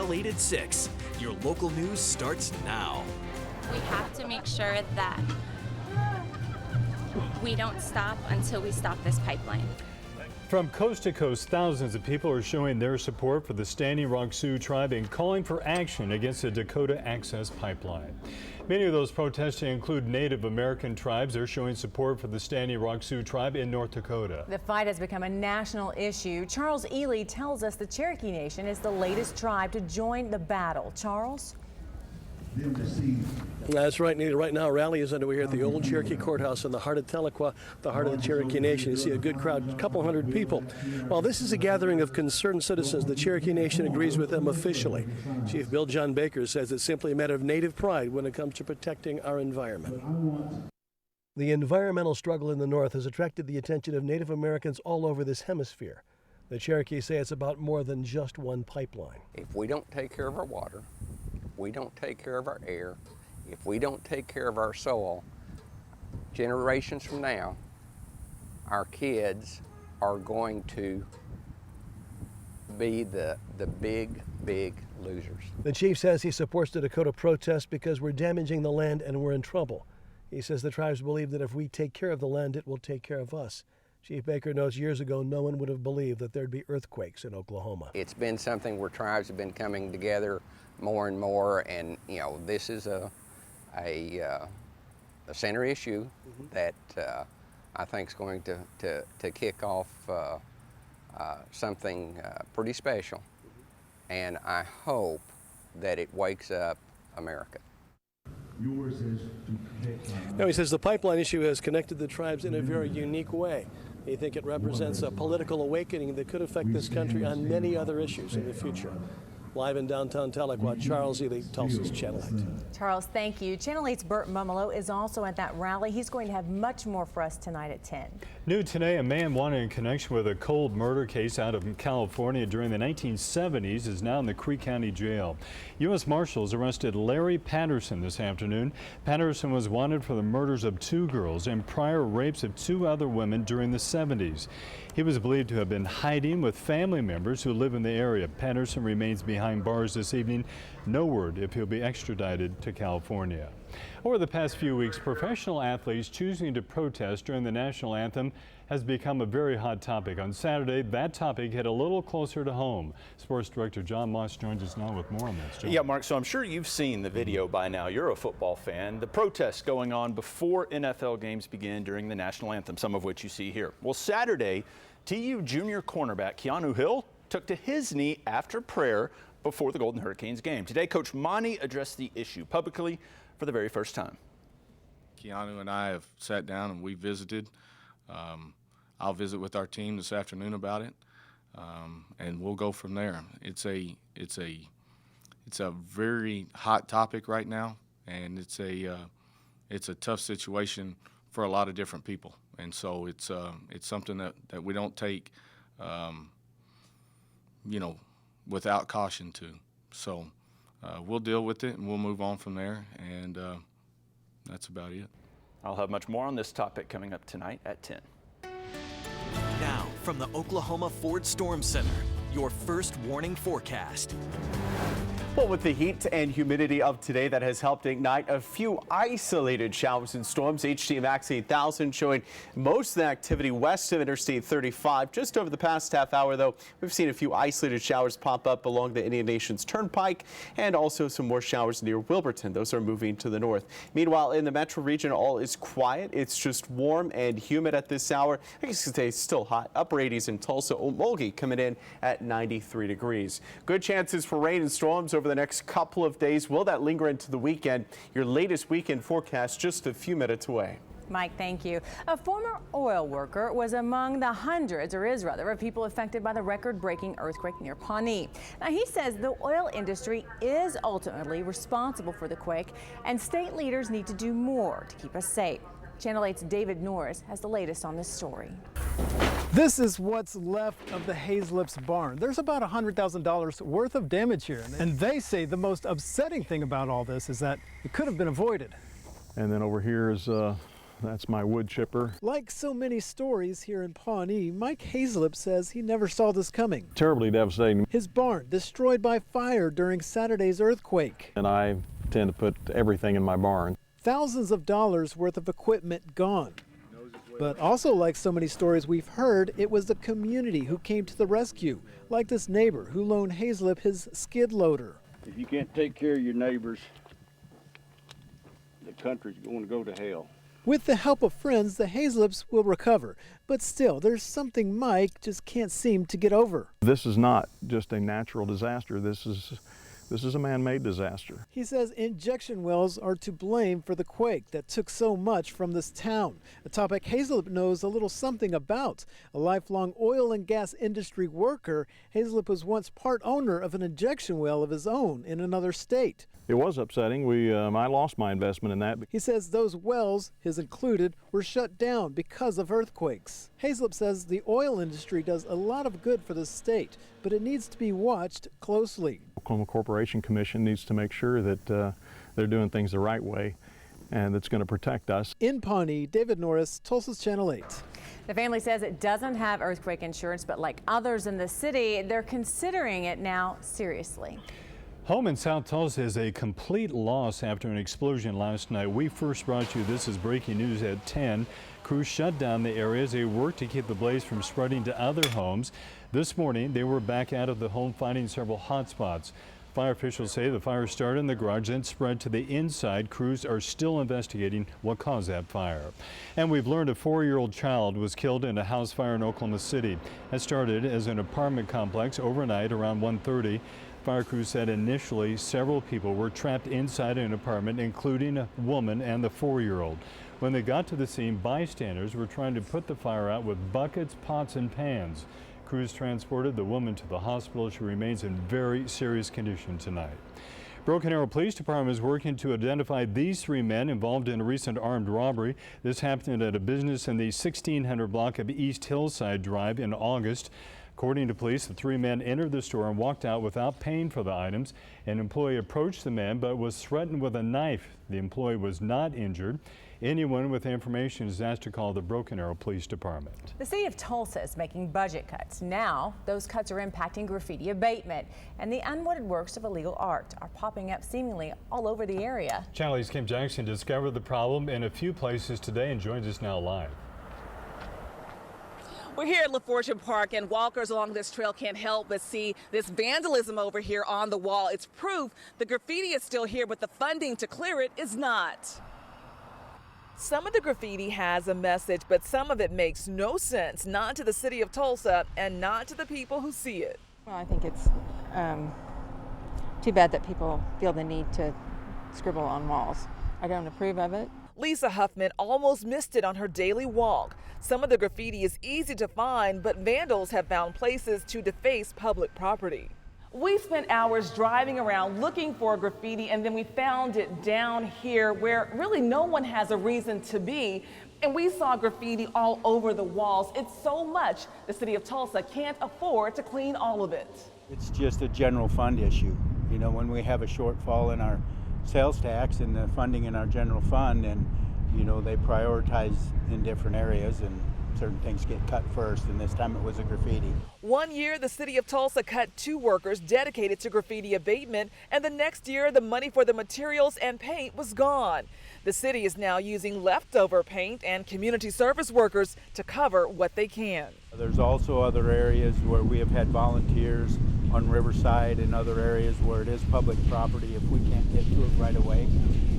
Channel 8 at 6. Your local news starts now. We have to make sure that we don't stop until we stop this pipeline. From coast to coast, thousands of people are showing their support for the Standing Rock Sioux tribe and calling for action against the Dakota Access Pipeline. Many of those protesting include Native American tribes. They're showing support for the Standing Rock Sioux tribe in North Dakota. The fight has become a national issue. Charles Neile tells us the Cherokee Nation is the latest tribe to join the battle. Charles? That's right, Neile. Right now, a rally is underway here at the old Cherokee Courthouse in the heart of Tahlequah, the heart of the Cherokee Nation. You see a good crowd, a couple hundred people. While this is a gathering of concerned citizens, the Cherokee Nation agrees with them officially. Chief Bill John Baker says it's simply a matter of Native pride when it comes to protecting our environment. The environmental struggle in the North has attracted the attention of Native Americans all over this hemisphere. The Cherokee say it's about more than just one pipeline. If we don't take care of our water, we don't take care of our air, if we don't take care of our soil, generations from now, our kids are going to be the big losers. The chief says he supports the Dakota protest because we're damaging the land and we're in trouble. He says the tribes believe that if we take care of the land, it will take care of us. Chief Baker notes years ago no one would have believed that there'd be earthquakes in Oklahoma. It's been something where tribes have been coming together more and more, and this is a center issue that I think is going to kick off something pretty special, and I hope that it wakes up America. Now, he says the pipeline issue has connected the tribes in a very unique way. He thinks it represents a political awakening that could affect this country on many other issues in the future. Live in downtown Tahlequah, Charles Neile, Tulsa's Channel 8. Charles, thank you. Channel 8's Burt Mumolo is also at that rally. He's going to have much more for us tonight at 10. New today, a man wanted in connection with a cold murder case out of California during the 1970s is now in the Creek County Jail. U.S. Marshals arrested Larry Patterson this afternoon. Patterson was wanted for the murders of 2 girls and prior rapes of 2 other women during the 70s. He was believed to have been hiding with family members who live in the area. Patterson remains behind bars this evening. No word if he'll be extradited to California. Over the past few weeks, professional athletes choosing to protest during the national anthem has become a very hot topic. On Saturday, that topic hit a little closer to home. Sports director John Moss joins us now with more on this. John. Yeah, Mark, so I'm sure you've seen the video by now. You're a football fan. The protests going on before NFL games begin during the national anthem, some of which you see here. Well, Saturday, TU junior cornerback Keanu Hill took to his knee after prayer before the Golden Hurricanes game. Today, Coach Monty addressed the issue publicly for the very first time. Keanu and I have sat down and we visited. I'll visit with our team this afternoon about it, and we'll go from there. It's a very hot topic right now, and it's a tough situation for a lot of different people, and so it's something that we don't take without caution to. So we'll deal with it and we'll move on from there, and that's about it. I'll have much more on this topic coming up tonight at 10. Now, from the Oklahoma Ford Storm Center, your first warning forecast. Well, with the heat and humidity of today, that has helped ignite a few isolated showers and storms. HDMAX 8000 showing most of the activity west of Interstate 35. Just over the past half hour, though, we've seen a few isolated showers pop up along the Indian Nations Turnpike and also some more showers near Wilburton. Those are moving to the north. Meanwhile, in the metro region, all is quiet. It's just warm and humid at this hour. I guess today's still hot. Upper 80s in Tulsa. Okmulgee coming in at 93 degrees. Good chances for rain and storms over the next couple of days. Will that linger into the weekend? Your latest weekend forecast just a few minutes away. Mike, thank you. A former oil worker was among the hundreds, or is rather, of people affected by the record-breaking earthquake near Pawnee. Now, he says the oil industry is ultimately responsible for the quake, and state leaders need to do more to keep us safe. Channel 8's David Norris has the latest on this story. This is what's left of the Hazlips barn. There's about $100,000 worth of damage here. And they say the most upsetting thing about all this is that it could have been avoided. And then over here is That's my wood chipper. Like so many stories here in Pawnee, Mike Hazlip says he never saw this coming. Terribly devastating. His barn destroyed by fire during Saturday's earthquake. And I tend to put everything in my barn. Thousands of dollars worth of equipment gone. But also, like so many stories we've heard, it was the community who came to the rescue, like this neighbor who loaned Hazlip his skid loader. If you can't take care of your neighbors, the country's going to go to hell. With the help of friends, the Hazlips will recover. But still, there's something Mike just can't seem to get over. This is not just a natural disaster. This is a man-made disaster. He says injection wells are to blame for the quake that took so much from this town, a topic Hazlip knows a little something about. A lifelong oil and gas industry worker, Hazlip was once part owner of an injection well of his own in another state. It was upsetting. I lost my investment in that. He says those wells, his included, were shut down because of earthquakes. Hazlip says the oil industry does a lot of good for the state, but it needs to be watched closely. Oklahoma Corporation Commission needs to make sure that they're doing things the right way and that's going to protect us. In Pawnee, David Norris, Tulsa's Channel 8. The family says it doesn't have earthquake insurance, but like others in the city, they're considering it now seriously. Home in South Tulsa is a complete loss after an explosion last night. We first brought you this as breaking news at 10. Crews shut down the area as they worked to keep the blaze from spreading to other homes. This morning, they were back out of the home, finding several hot spots. Fire officials say the fire started in the garage, then spread to the inside. Crews are still investigating what caused that fire. And we've learned a 4-year-old child was killed in a house fire in Oklahoma City. That started as an apartment complex overnight around 1:30. Fire crews said initially several people were trapped inside an apartment, including a woman and the 4-year-old. When they got to the scene, bystanders were trying to put the fire out with buckets, pots, and pans. Crews transported the woman to the hospital. She remains in very serious condition tonight. Broken Arrow Police Department is working to identify these 3 men involved in a recent armed robbery. This happened at a business in the 1600 block of East Hillside Drive in August. According to police, the 3 men entered the store and walked out without paying for the items. An employee approached the man but was threatened with a knife. The employee was not injured. Anyone with information is asked to call the Broken Arrow Police Department. The city of Tulsa is making budget cuts. Now, those cuts are impacting graffiti abatement, and the unwanted works of illegal art are popping up seemingly all over the area. Channel 8's Kim Jackson discovered the problem in a few places today and joins us now live. We're here at LaFortune Park, and walkers along this trail can't help but see this vandalism over here on the wall. It's proof the graffiti is still here, but the funding to clear it is not. Some of the graffiti has a message, but some of it makes no sense, not to the city of Tulsa and not to the people who see it. Well, I think it's too bad that people feel the need to scribble on walls. I don't approve of it. Lisa Huffman almost missed it on her daily walk. Some of the graffiti is easy to find, but vandals have found places to deface public property. We spent hours driving around looking for graffiti, and then we found it down here where really no one has a reason to be. And we saw graffiti all over the walls. It's so much the city of Tulsa can't afford to clean all of it. It's just a general fund issue. You know, when we have a shortfall in our sales tax and the funding in our general fund, and you know, they prioritize in different areas and certain things get cut first, and this time it was a graffiti. One year, the city of Tulsa cut 2 workers dedicated to graffiti abatement, and the next year, the money for the materials and paint was gone. The city is now using leftover paint and community service workers to cover what they can. There's also other areas where we have had volunteers on Riverside and other areas where it is public property. If we can't get to it right away,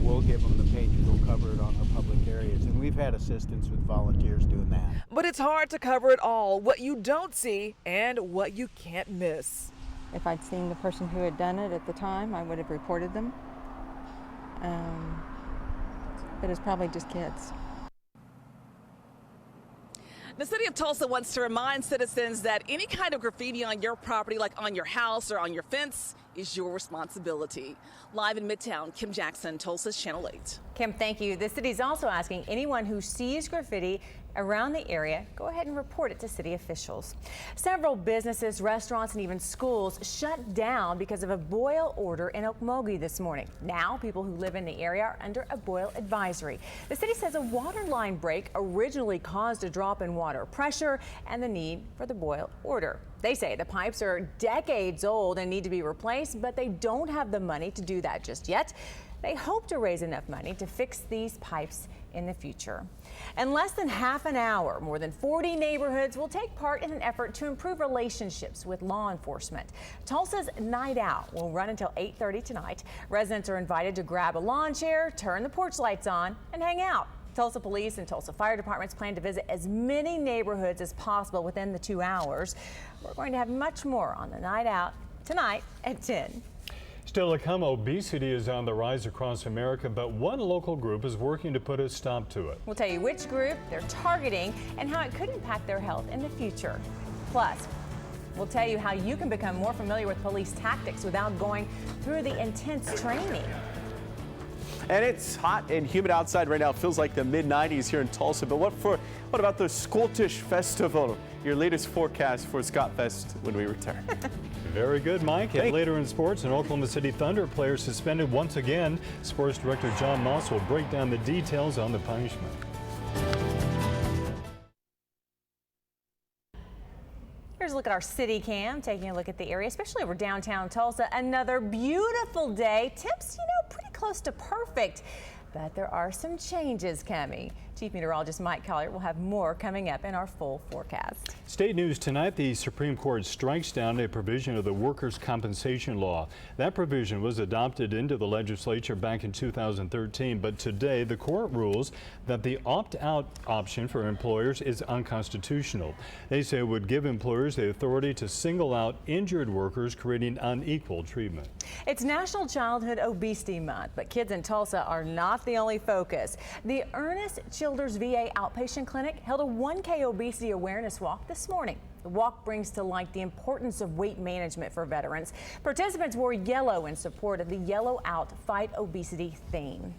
we'll give them the paint to go cover it on our public areas. And we've had assistance with volunteers doing that. But it's hard to cover it all, what you don't see and what you can't miss. If I'd seen the person who had done it at the time, I would have reported them. But it's probably just kids. The city of Tulsa wants to remind citizens that any kind of graffiti on your property, like on your house or on your fence, is your responsibility. Live in Midtown, Kim Jackson, Tulsa's Channel 8. Kim, thank you. The city's also asking anyone who sees graffiti around the area, go ahead and report it to city officials. Several businesses, restaurants, and even schools shut down because of a boil order in Okmulgee this morning. Now, people who live in the area are under a boil advisory. The city says a water line break originally caused a drop in water pressure and the need for the boil order. They say the pipes are decades old and need to be replaced, but they don't have the money to do that just yet. They hope to raise enough money to fix these pipes in the future. In less than half an hour, more than 40 neighborhoods will take part in an effort to improve relationships with law enforcement. Tulsa's Night Out will run until 8:30 tonight. Residents are invited to grab a lawn chair, turn the porch lights on, and hang out. Tulsa Police and Tulsa Fire Departments plan to visit as many neighborhoods as possible within the 2 hours. We're going to have much more on the Night Out tonight at 10. Still to come, obesity is on the rise across America, but one local group is working to put a stop to it. We'll tell you which group they're targeting and how it could impact their health in the future. Plus, we'll tell you how you can become more familiar with police tactics without going through the intense training. And it's hot and humid outside right now. It feels like the mid-90s here in Tulsa. But what about the Scottish Festival? Your latest forecast for Scott Fest when we return. Very good, Mike. And later in sports, an Oklahoma City Thunder player suspended once again. Sports director John Moss will break down the details on the punishment. Here's a look at our city cam, taking a look at the area, especially over downtown Tulsa. Another beautiful day. Temps, pretty close to perfect, but there are some changes coming. Chief Meteorologist Mike Collier will have more coming up in our full forecast. State news tonight, the Supreme Court strikes down a provision of the workers' compensation law. That provision was adopted into the legislature back in 2013, but today the court rules that the opt-out option for employers is unconstitutional. They say it would give employers the authority to single out injured workers, creating unequal treatment. It's National Childhood Obesity Month, but kids in Tulsa are not the only focus. The Ernest Childers VA Outpatient Clinic held a 1K obesity awareness walk this morning. The walk brings to light the importance of weight management for veterans. Participants wore yellow in support of the Yellow Out Fight Obesity theme.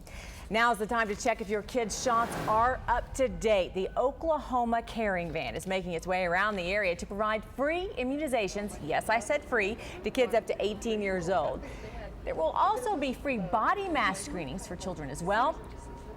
Now's the time to check if your kids' shots are up to date. The Oklahoma Caring Van is making its way around the area to provide free immunizations, yes, I said free, to kids up to 18 years old. There will also be free body mass screenings for children as well.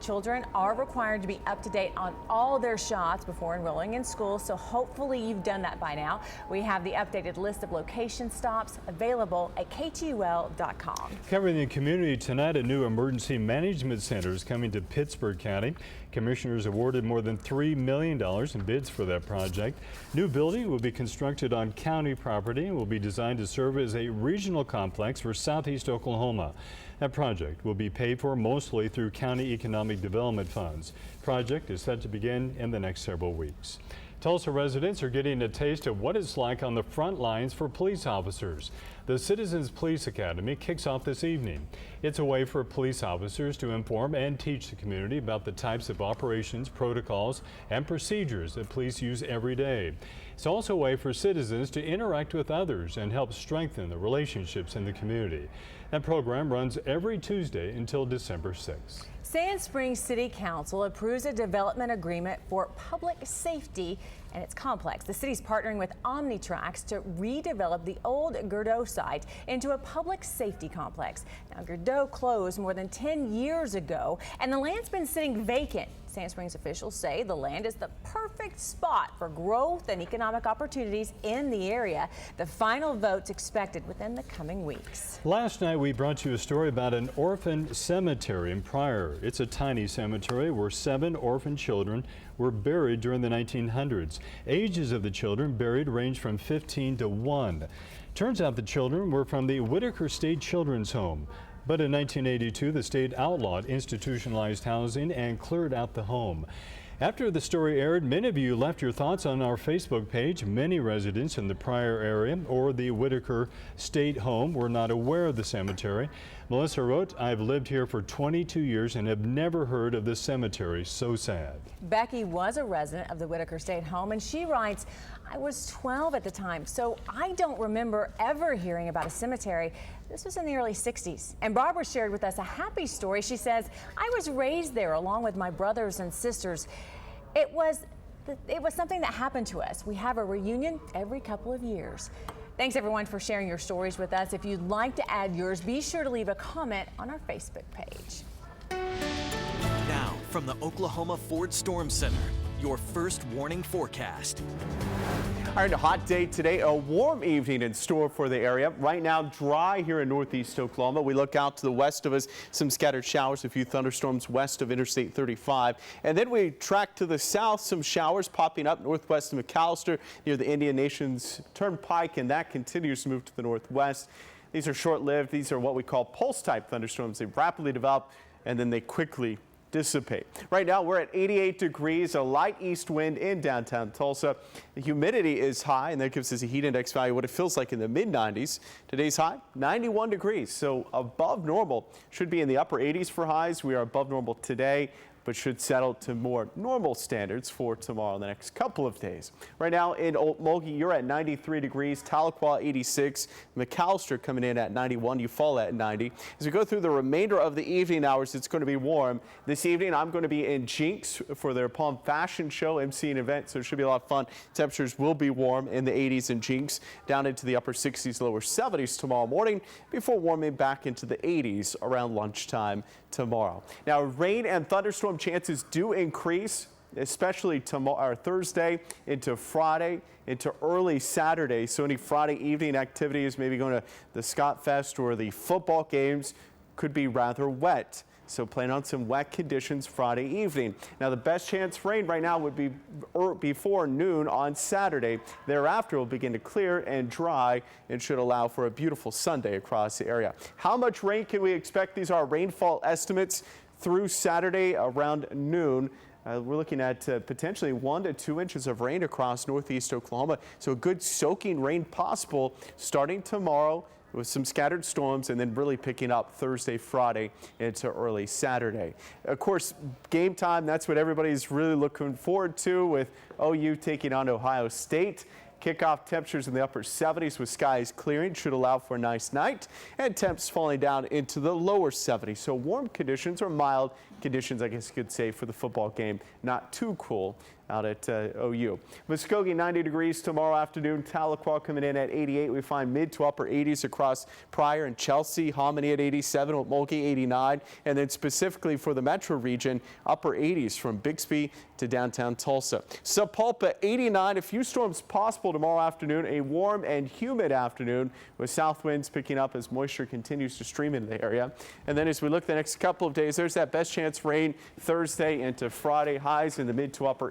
Children are required to be up to date on all their shots before enrolling in school, so hopefully you've done that by now. We have the updated list of location stops available at KTUL.com. Covering the community tonight, a new emergency management center is coming to Pittsburgh County. Commissioners awarded more than $3 million in bids for that project. New building will be constructed on county property and will be designed to serve as a regional complex for southeast Oklahoma. That project will be paid for mostly through county economic development funds. Project is set to begin in the next several weeks. Tulsa residents are getting a taste of what it's like on the front lines for police officers. The Citizens Police Academy kicks off this evening. It's a way for police officers to inform and teach the community about the types of operations, protocols, and procedures that police use every day. It's also a way for citizens to interact with others and help strengthen the relationships in the community. That program runs every Tuesday until December 6th. Sand Springs City Council approves a development agreement for public safety and its complex. The city's partnering with Omnitrax to redevelop the old Gerdeau site into a public safety complex. Now, Gerdeau closed more than 10 years ago, and the land's been sitting vacant. Sand Springs officials say the land is the perfect spot for growth and economic opportunities in the area. The final vote's expected within the coming weeks. Last night we brought you a story about an orphan cemetery in Pryor. It's a tiny cemetery where 7 orphan children were buried during the 1900s. Ages of the children buried range from 15 to 1. Turns out the children were from the Whitaker State Children's Home. But in 1982, the state outlawed institutionalized housing and cleared out the home. After the story aired, many of you left your thoughts on our Facebook page. Many residents in the Pryor area or the Whitaker State Home were not aware of the cemetery. Melissa wrote, "I've lived here for 22 years and have never heard of this cemetery. So sad." Becky was a resident of the Whitaker State Home, and she writes, "I was 12 at the time, so I don't remember ever hearing about a cemetery. This was in the early 60s. And Barbara shared with us a happy story. She says, "I was raised there along with my brothers and sisters. It was it was something that happened to us. We have a reunion every couple of years. Thanks everyone for sharing your stories with us. If you'd like to add yours, be sure to leave a comment on our Facebook page. Now, from the Oklahoma Ford Storm Center, your first warning forecast. All right, a hot day today, a warm evening in store for the area. Right now, dry here in northeast Oklahoma. We look out to the west of us, some scattered showers, a few thunderstorms west of Interstate 35. And then we track to the south, some showers popping up northwest of McAllister near the Indian Nation's Turnpike, and that continues to move to the northwest. These are short-lived. These are what we call pulse-type thunderstorms. They rapidly develop, and then they quickly dissipate. Right now we're at 88 degrees, a light east wind in downtown Tulsa. The humidity is high, and that gives us a heat index value what it feels like in the mid-90s. Today's high 91 degrees, so above normal. Should be in the upper 80s for highs. We are above normal today, but should settle to more normal standards for tomorrow, the next couple of days. Right now in Mulkey, you're at 93 degrees, Tahlequah 86, McAllister coming in at 91, Eufaula at 90. As we go through the remainder of the evening hours, it's going to be warm. This evening, I'm going to be in Jinx for their Palm Fashion Show, emceeing event, so it should be a lot of fun. Temperatures will be warm in the 80s in Jinx, down into the upper 60s, lower 70s tomorrow morning, before warming back into the 80s around lunchtime tomorrow. Now, rain and thunderstorm chances do increase, especially tomorrow or Thursday into Friday into early Saturday. So any Friday evening activities, maybe going to the Scott Fest or the football games, could be rather wet. So plan on some wet conditions Friday evening. Now the best chance for rain right now would be before noon on Saturday. Thereafter will begin to clear and dry and should allow for a beautiful Sunday across the area. How much rain can we expect? These are rainfall estimates through Saturday around noon. We're looking at potentially 1 to 2 inches of rain across northeast Oklahoma. So a good soaking rain possible starting tomorrow, with some scattered storms, and then really picking up Thursday, Friday into early Saturday. Of course, game time, that's what everybody's really looking forward to, with OU taking on Ohio State. Kickoff temperatures in the upper 70s with skies clearing should allow for a nice night, and temps falling down into the lower 70s. So warm conditions, or mild conditions, I guess you could say, for the football game. Not too cool out at OU. Muskogee 90 degrees tomorrow afternoon. Tahlequah coming in at 88. We find mid to upper 80s across Pryor and Chelsea. Hominy at 87, with Mulkey 89. And then specifically for the metro region, upper 80s from Bixby to downtown Tulsa. Sapulpa 89. A few storms possible tomorrow afternoon. A warm and humid afternoon with south winds picking up as moisture continues to stream into the area. And then as we look the next couple of days, there's that best chance rain Thursday into Friday. Highs in the mid to upper